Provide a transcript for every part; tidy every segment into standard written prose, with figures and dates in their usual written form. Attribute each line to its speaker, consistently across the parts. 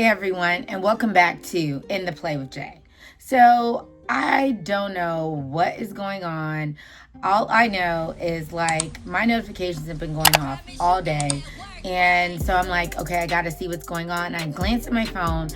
Speaker 1: everyone, and welcome back to In the Play with Jay. So I don't know what is going on. All I know is like my notifications have been going off all day. And so I'm like, okay, I got to see what's going on. I glance at my phone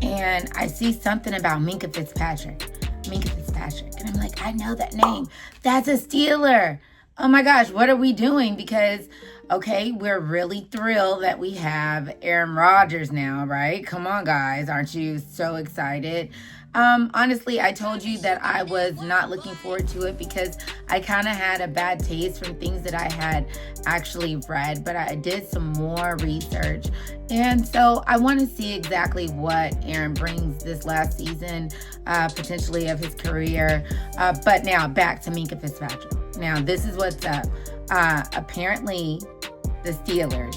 Speaker 1: and I see something about Minkah Fitzpatrick. And I'm like, I know that name. That's a Steeler. Oh my gosh, what are we doing? Because, okay, we're really thrilled that we have Aaron Rodgers now, right? Come on, guys. Aren't you so excited? Honestly, I told you that I was not looking forward to it because I kind of had a bad taste from things that I had actually read, but I did some more research. And so I want to see exactly what Aaron brings this last season, potentially of his career. But now back to Minkah Fitzpatrick. Now, this is what's up. Apparently, the Steelers,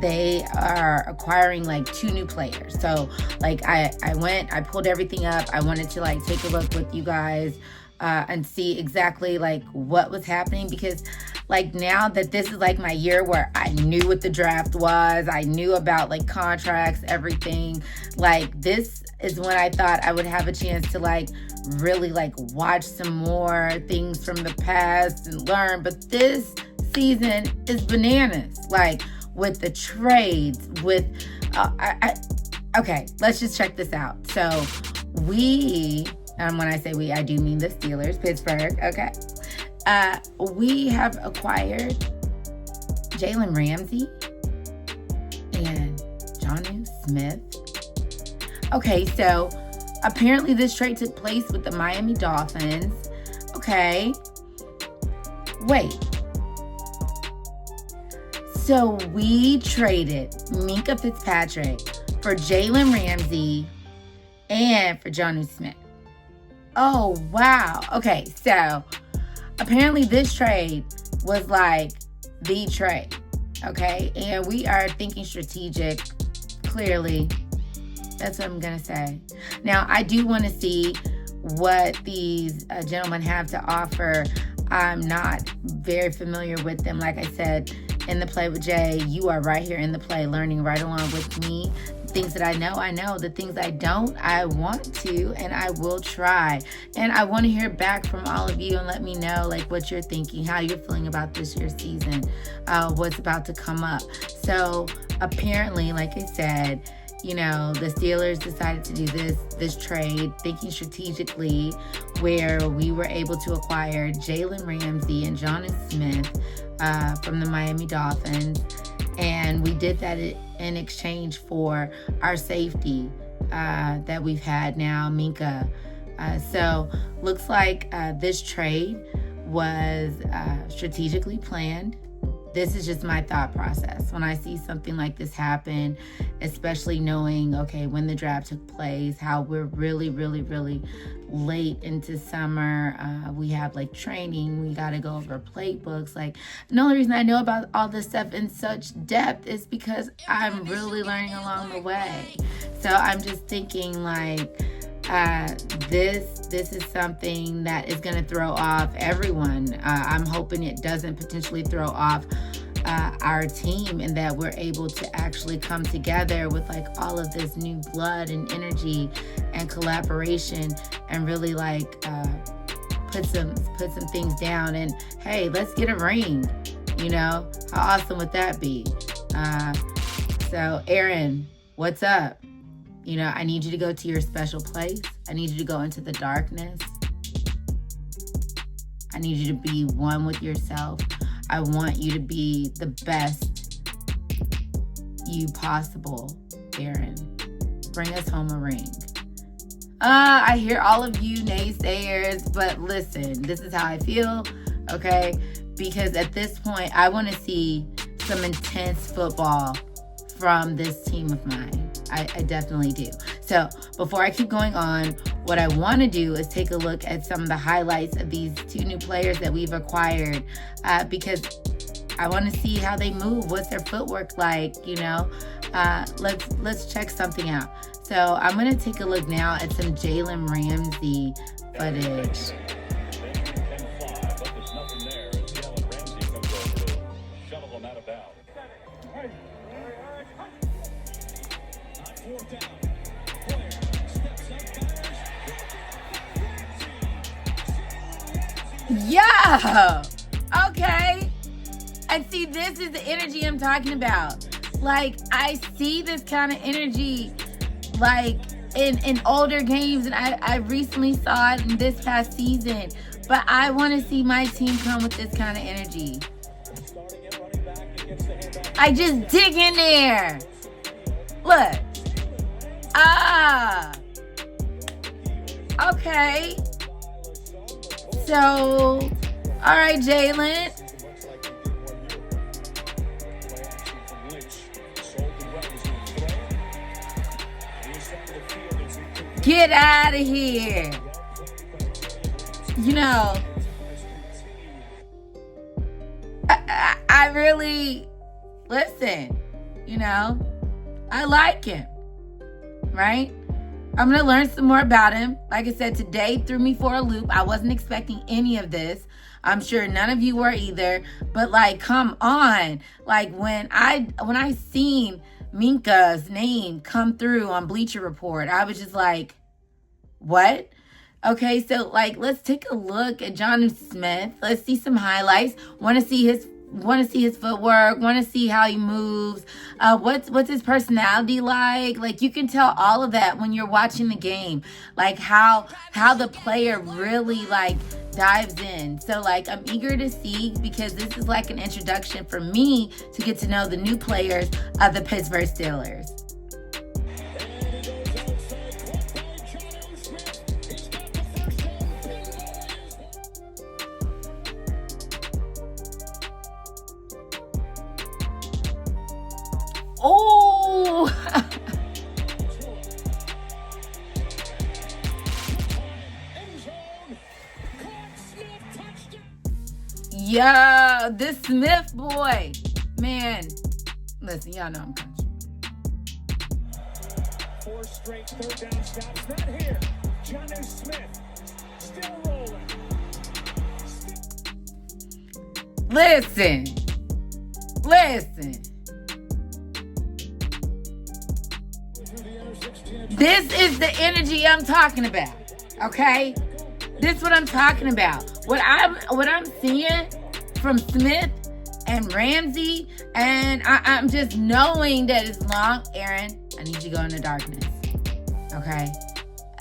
Speaker 1: they are acquiring like 2 new players. So like I pulled everything up. I wanted to like take a look with you guys and see exactly like what was happening, because like now that this is like my year where I knew what the draft was, I knew about like contracts, everything, like this is when I thought I would have a chance to like really like watch some more things from the past and learn. But this season is bananas, like with the trades, with okay, let's just check this out. So we, and when I say we, I do mean the Steelers, Pittsburgh, okay. We have acquired Jalen Ramsey and Jonnu Smith. Okay, so apparently this trade took place with the Miami Dolphins. Okay, wait. So we traded Minkah Fitzpatrick for Jalen Ramsey and for Jonnu Smith. Oh, wow. Okay, so apparently this trade was like the trade, okay? And we are thinking strategic, clearly. That's what I'm going to say. Now, I do want to see what these gentlemen have to offer. I'm not very familiar with them. Like I said, In the Play with Jay, you are right here in the play, learning right along with me. Things that I know. The things I don't, I want to, and I will try. And I want to hear back from all of you and let me know like what you're thinking, how you're feeling about this year's season, what's about to come up. So apparently, like I said, you know, the Steelers decided to do this trade, thinking strategically, where we were able to acquire Jalen Ramsey and Jonnu Smith from the Miami Dolphins. And we did that in exchange for our safety that we've had now, Minkah. So looks like this trade was strategically planned. This is just my thought process. When I see something like this happen, especially knowing, okay, when the draft took place, how we're really, really, really late into summer. We have like training. We got to go over playbooks. Like, the only reason I know about all this stuff in such depth is because I'm really learning along the way. So I'm just thinking like, this is something that is going to throw off everyone. I'm hoping it doesn't potentially throw off our team, and that we're able to actually come together with like all of this new blood and energy and collaboration, and really like put some things down. And hey, let's get a ring. You know, how awesome would that be? So Aaron, what's up? You know, I need you to go to your special place. I need you to go into the darkness. I need you to be one with yourself. I want you to be the best you possible, Aaron. Bring us home a ring. I hear all of you naysayers, but listen, this is how I feel, okay? Because at this point, I want to see some intense football from this team of mine. I definitely do. So before I keep going on, what I want to do is take a look at some of the highlights of these 2 new players that we've acquired, because I want to see how they move. What's their footwork like? You know, let's check something out. So I'm going to take a look now at some Jalen Ramsey footage. Fourth down. Yeah. Okay. And see, this is the energy I'm talking about. Like, I see this kind of energy, like, in older games, and I recently saw it in this past season. But I want to see my team come with this kind of energy. I just dig in there. Look. Ah. Okay. So, all right, Jalen. Get out of here. You know, I really, listen, you know, I like him, right? I'm going to learn some more about him. Like I said, today threw me for a loop. I wasn't expecting any of this. I'm sure none of you were either. But like, come on. Like when I seen Minkah's name come through on Bleacher Report, I was just like, what? Okay, so like, let's take a look at Jonnu Smith. Let's see some highlights. Want to see his footwork. Want to see how he moves. What's his personality like? Like, you can tell all of that when you're watching the game. Like how the player really like dives in. So like, I'm eager to see, because this is like an introduction for me to get to know the new players of the Pittsburgh Steelers. Oh, yeah, this Smith boy, man. Listen, y'all know I'm country.
Speaker 2: 4 straight third down stops. Not here. Jonnu Smith still rolling.
Speaker 1: Listen. This is the energy I'm talking about, okay? This is what I'm talking about. What I'm seeing from Smith and Ramsey, and I'm just knowing that it's long. Aaron, I need you to go into darkness, okay?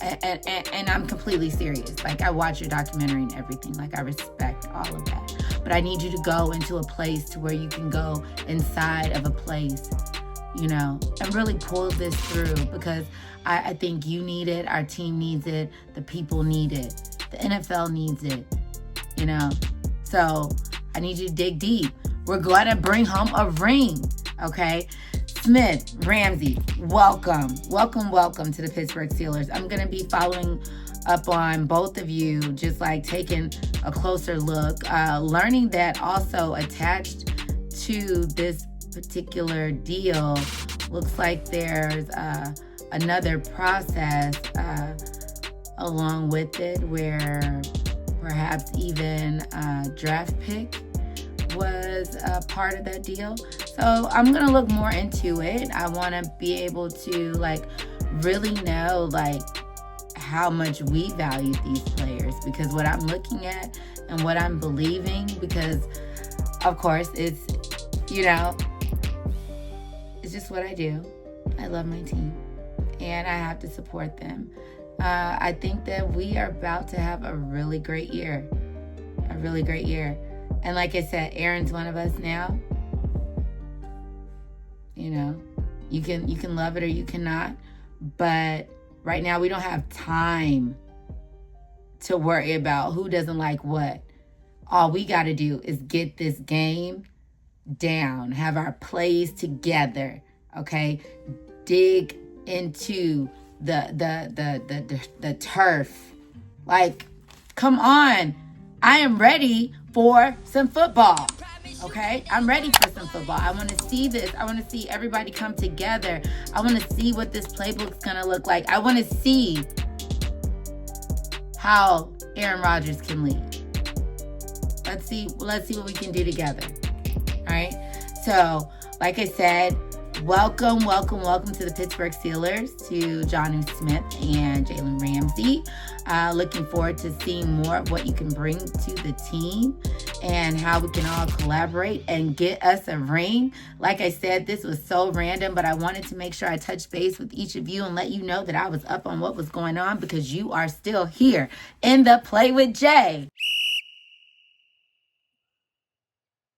Speaker 1: And I'm completely serious. Like, I watch your documentary and everything. Like, I respect all of that. But I need you to go into a place to where you can go inside of a place, you know, and really pull this through, because I think you need it. Our team needs it. The people need it. The NFL needs it, you know. So I need you to dig deep. We're going to bring home a ring, okay? Smith, Ramsey, welcome to the Pittsburgh Steelers. I'm going to be following up on both of you, just like taking a closer look, learning that also attached to this particular deal, looks like there's another process along with it, where perhaps even a draft pick was a part of that deal. So I'm gonna look more into it. I want to be able to like really know like how much we value these players, because what I'm looking at and what I'm believing, because of course it's, you know, it's just what I do. I love my team and I have to support them. I think that we are about to have a really great year. And like I said, Aaron's one of us now. You know, you can love it or you cannot. But right now we don't have time to worry about who doesn't like what. All we got to do is get this game down, have our plays together, okay? Dig into the turf. Like, come on. I am ready for some football. Okay? I'm ready for some football. I want to see this. I want to see everybody come together. I want to see what this playbook's going to look like. I want to see how Aaron Rodgers can lead. Let's see what we can do together. All right? So, like I said, Welcome to the Pittsburgh Steelers, to Jonnu Smith and Jalen Ramsey. Looking forward to seeing more of what you can bring to the team and how we can all collaborate and get us a ring. Like I said, this was so random, but I wanted to make sure I touched base with each of you and let you know that I was up on what was going on because you are still here in the Play with Jay.